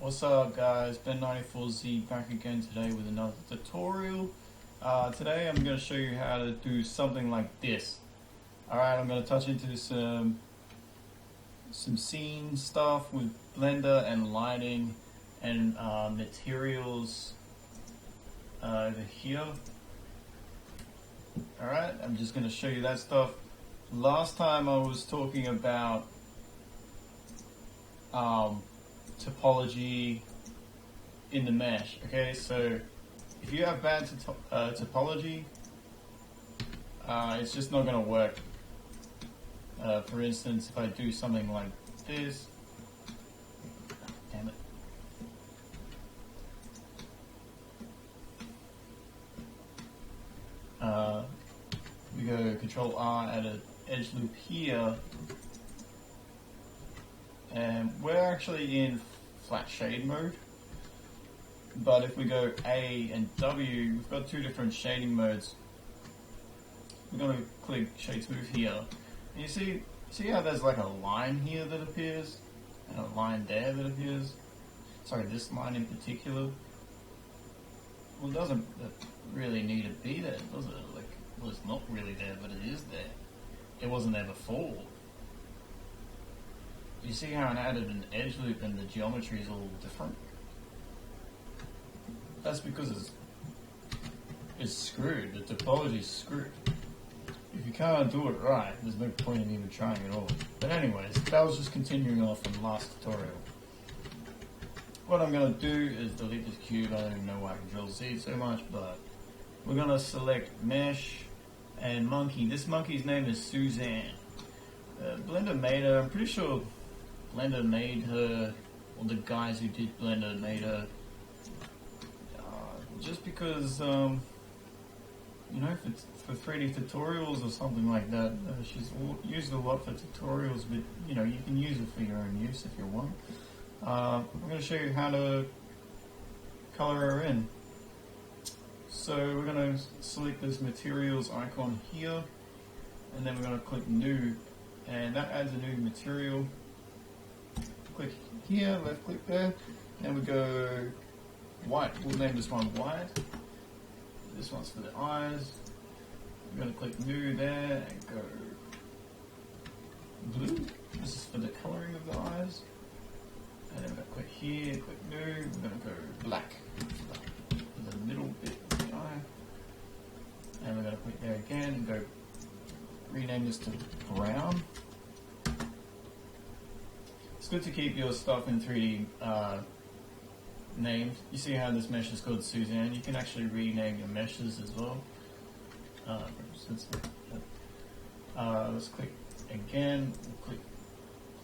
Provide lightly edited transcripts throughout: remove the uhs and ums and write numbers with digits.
What's up guys, BEN94z back again today with another tutorial. Today I'm going to show you how to do something like this. Alright, I'm going to touch into some scene stuff with Blender and lighting and materials over here. Alright, I'm just going to show you that stuff. Last time I was talking about topology in the mesh. Okay, so if you have bad topology, it's just not going to work. For instance, if I do something like this, damn it. We go Control R at an edge loop here, and we're actually in flat shade mode. But if we go A and W, we've got two different shading modes. We're going to click Shade Smooth here. And you see how there's like a line here that appears, and a line there that appears? Sorry, this line in particular. Well, it doesn't really need to be there, does it? Like, well, it's not really there, but it is there. It wasn't there before. You see how I added an edge loop and the geometry is all different? That's because it's screwed. The topology is screwed. If you can't do it right, there's no point in even trying at all. But anyways, that was just continuing off from the last tutorial. What I'm going to do is delete this cube. I don't even know why I Control Z so much, but we're going to select Mesh and Monkey. This monkey's name is Suzanne. Blender made her. I'm pretty sure Blender made her, or the guys who did Blender made her, just because, you know, for 3D tutorials or something like that. She's used a lot for tutorials, but you know, you can use it for your own use if you want. I'm going to show you how to color her in. So we're going to select this materials icon here, and then we're going to click New, and that adds a new material. Click here, left click there, and we go white. We'll name this one white. This one's for the eyes. We're going to click New there and go blue. This is for the coloring of the eyes. And then we're going to click here, click New. We're going to go black for the middle bit of the eye. And we're going to click there again and go rename this to brown. It's good to keep your stuff in 3D named. You see how this mesh is called Suzanne? You can actually rename your meshes as well. Let's click again. We'll click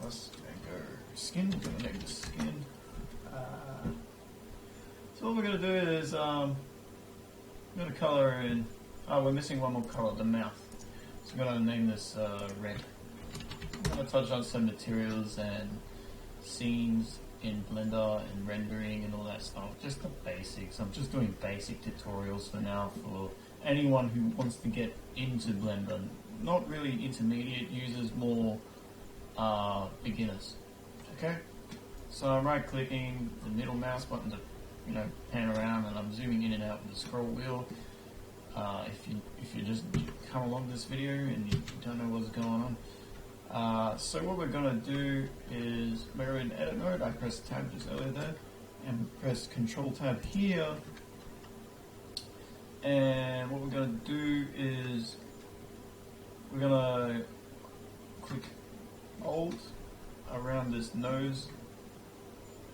plus and go skin. We're going to name the skin. So what we're going to do is we're going to color in. Oh, we're missing one more color, the mouth. So we're going to name this red. I'm going to touch on some materials and scenes in Blender and rendering and all that stuff. Just the basics. I'm just doing basic tutorials for now for anyone who wants to get into Blender. Not really intermediate users, more beginners. Okay? So I'm right clicking the middle mouse button to, you know, pan around, and I'm zooming in and out with the scroll wheel. If you just come along this video and you don't know what's going on. So what we're going to do is, we're in edit mode. I pressed tab just earlier there, and press Control tab here. And what we're going to do is, we're going to click Alt around this nose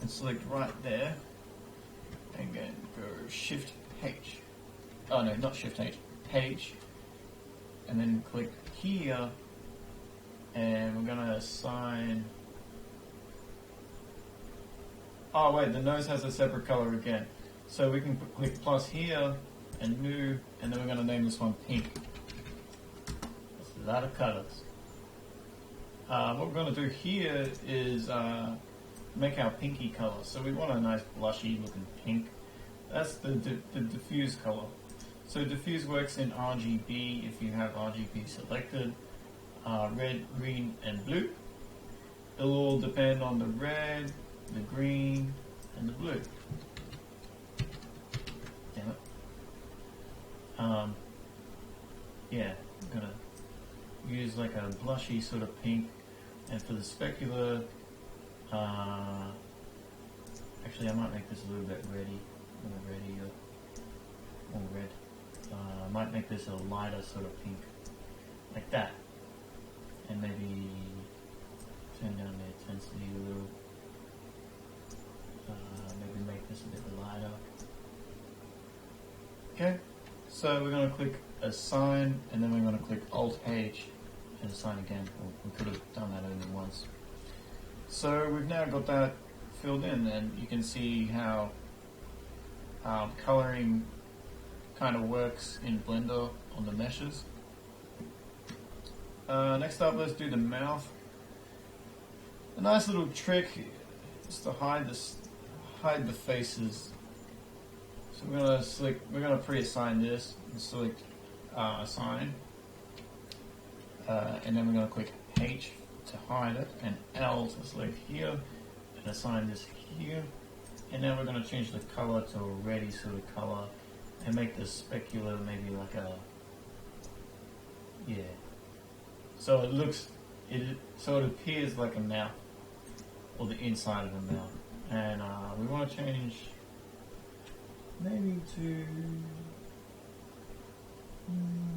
and select right there, and then go Shift H. Oh no, not Shift H, H, and then click here. And we're going to assign, oh wait, the nose has a separate color again. So we can click plus here and New, and then we're going to name this one Pink. That's a lot of colors. What we're going to do here is make our pinky color. So we want a nice blushy looking pink. That's the diffuse color. So diffuse works in RGB if you have RGB selected. Red, green, and blue. It'll all depend on the red, the green, and blue. Damn it. Yeah, I'm gonna use like a blushy sort of pink, and for the specular, actually I might make this a little bit more red. I might make this a lighter sort of pink, like that, and maybe turn down the intensity a little. Maybe make this a bit lighter. Okay, so we're going to click Assign, and then we're going to click Alt-H and Assign again. Well, we could have done that only once. So we've now got that filled in, and you can see how coloring kind of works in Blender on the meshes. Next up, let's do the mouth. A nice little trick is to hide the faces. So we're gonna pre-assign this and select assign, and then we're gonna click H to hide it, and L to select here, and assign this here. And now we're gonna change the color to a reddy sort of color, and make the specular maybe like a, yeah. So it appears like a mouth, or the inside of a mouth. And we want to change maybe to,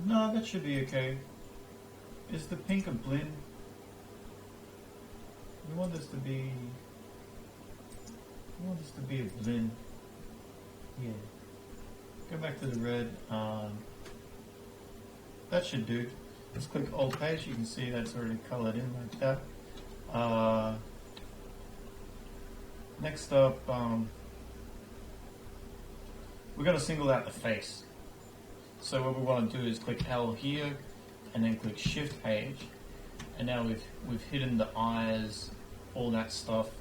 no, that should be okay. Is the pink a blend? We want this to be a blend. Yeah. Go back to the red. That should do. Let's click Alt-Page. You can see that's already colored in like that. Next up, we're going to single out the face. So what we want to do is click L here, and then click Shift H, and now we've hidden the eyes, all that stuff.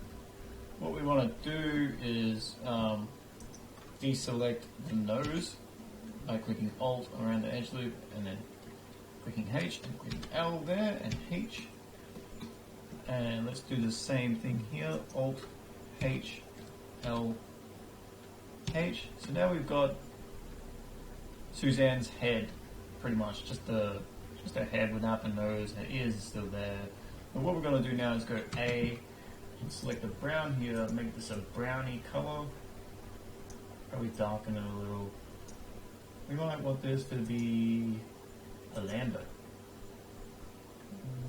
What we want to do is deselect the nose by clicking Alt around the edge loop, and then clicking H and clicking L there and H. And let's do the same thing here, Alt H, L, H. So now we've got Suzanne's head, pretty much, just her head without the nose. Her ears are still there. And what we're going to do now is go A and select the brown here, make this a browny color. Probably darken it a little. We might want this to be a Lambda,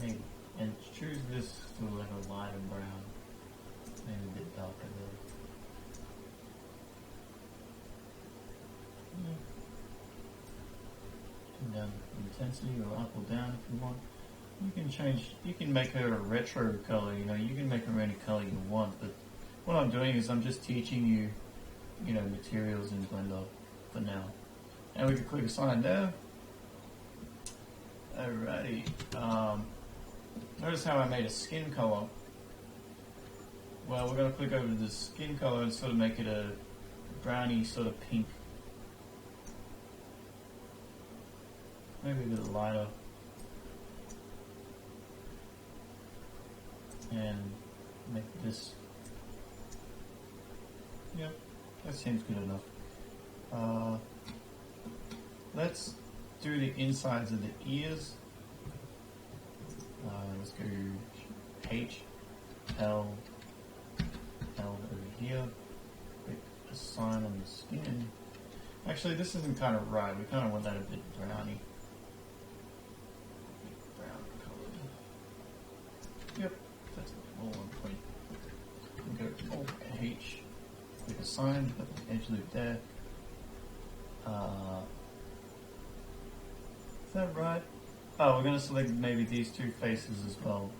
maybe, and choose this to like a lighter brown. Maybe a bit darker there. Yeah. Turn down intensity or up or down if you want. You can make her a retro color, you can make her any color you want, but what I'm doing is I'm just teaching you, materials in Blender for now. And we can click Assign there. Alrighty. Notice how I made a skin color. Well, we're going to click over to the skin color and sort of make it a browny sort of pink. Maybe a bit lighter. And make this, yep, that seems good enough. Let's do the insides of the ears. Let's go H, L, over here. Click Assign on the skin. Actually, this isn't kind of right. We kind of want that a bit browny. Brown colored. Yep, that's all on point. We go Alt H, click Assign, put the edge loop there. Is that right? Oh, we're going to select maybe these two faces as well,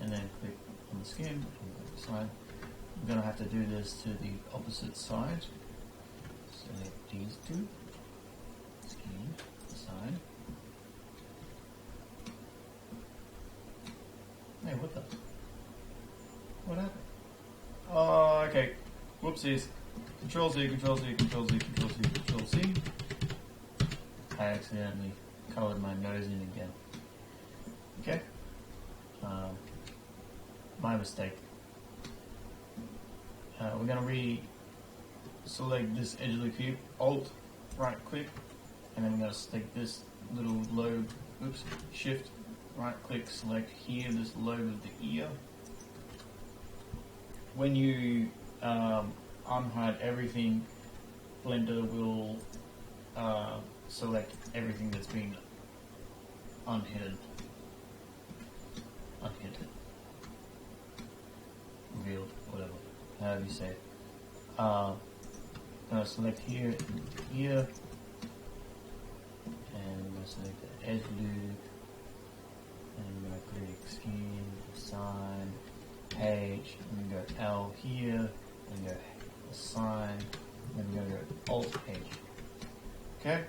and then click on the skin and click Assign. I'm going to have to do this to the opposite side. Select these two, skin, Assign. Hey, what happened? Oh, okay. Whoopsies. Control Z, Control Z, Control Z, Control Z, Control Z. I accidentally colored my nose in again. Okay. My mistake. We're going to select this edge of the cube, Alt, right click, and then we're going to select this little lobe, oops, Shift, right click, select here, this lobe of the ear. When you unhide everything, Blender will select everything that's been unhidden, revealed, whatever, however you say it. Gonna select here, here, and I'm gonna select the edge loop, and I'm gonna click skin, sign, page, and go L here, and go sign, and I'm gonna go Alt page. Okay,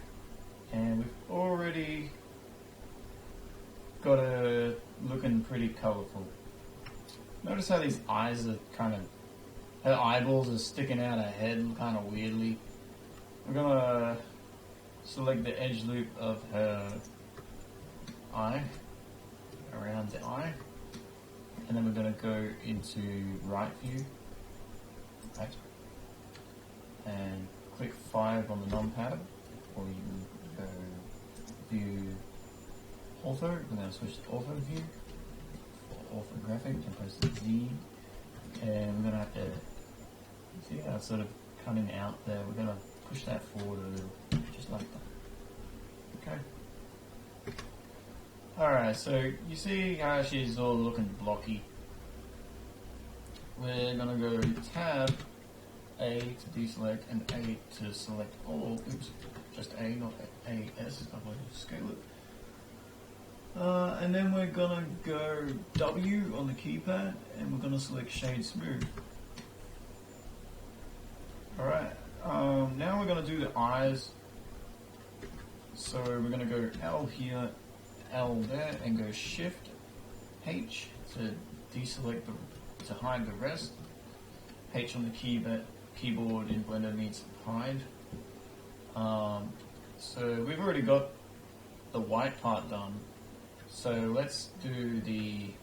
and we've already got it looking pretty colorful. Notice how these eyes are kind of, her eyeballs are sticking out her head kind of weirdly. We're gonna select the edge loop of her eye, around the eye, and then we're gonna go into right view, right, and click 5 on the non-pattern, or you can go view ortho. We're gonna switch to ortho view, or orthographic, and press Z. And we're going to have to see how it's sort of coming out there. We're going to push that forward a little, just like that. Okay. Alright, so you see how she's all looking blocky. We're going to go Tab, A to deselect, and A to select all. Oops, just A, not AS. I'm going to scale it. And then we're gonna go W on the keypad, and we're gonna select Shade Smooth. Alright, now we're gonna do the eyes. So we're gonna go L here, L there, and go Shift H to deselect to hide the rest. H on the keyboard in Blender means hide. So we've already got the white part done. So let's do the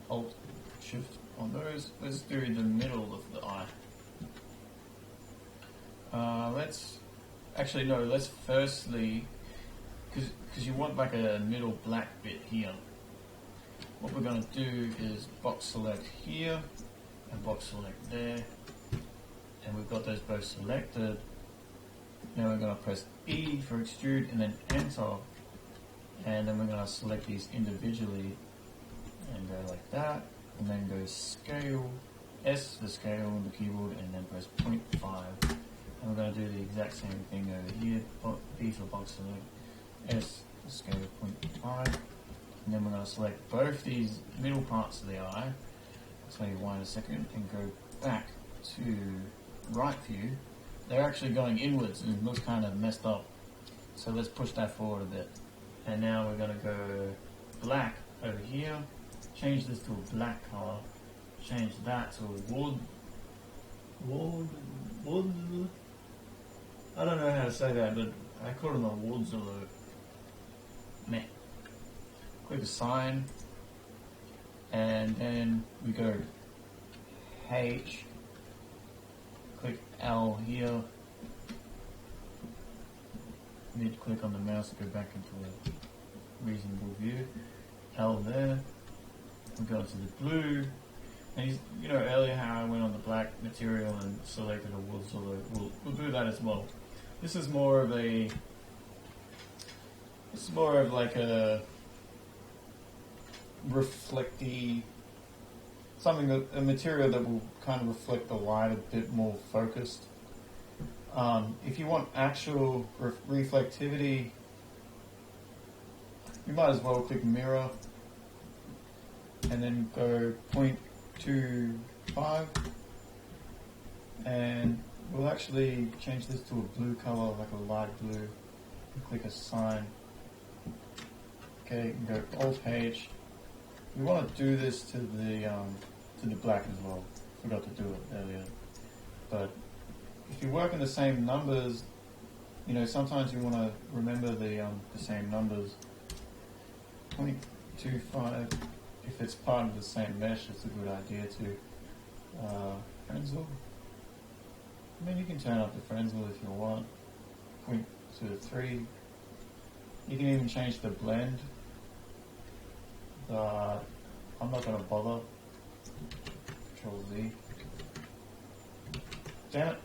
Alt Shift on those. Let's do the middle of the eye. Let's firstly, because you want like a middle black bit here. What we're going to do is box select here and box select there, and we've got those both selected. Now we're going to press E for extrude and then enter, and then we're going to select these individually and go like that, and then go scale, S for scale on the keyboard, and then press 0.5, and we're going to do the exact same thing over here. B for box select, S for scale 0.5, and then we're going to select both these middle parts of the eye. I'll tell you why in a second, and go back to right view. They're actually going inwards and it looks kind of messed up. So let's push that forward a bit. And now we're going to go black over here. Change this to a black color. Change that to a wood. I don't know how to say that, but I call them a woods or a meh. Click assign. And then we go H. Click L here, mid click on the mouse to go back into a reasonable view, L there, we go to the blue, and you know earlier how I went on the black material and selected a wood, so we'll do that as well. This is more of like a reflecty, a material that will kind of reflect the light a bit more focused. If you want actual reflectivity, you might as well click mirror and then go 0.25, and we'll actually change this to a blue color, like a light blue, and click assign. Okay, and go Alt H. We want to do this to the black as well. Forgot to do it earlier. But if you work in the same numbers, you know, sometimes you want to remember the same numbers. 0.25, if it's part of the same mesh, it's a good idea to Frenzel. I mean, you can turn up the Frenzel if you want. 0.23. You can even change the blend. But I'm not going to bother. Control Z. Damn it.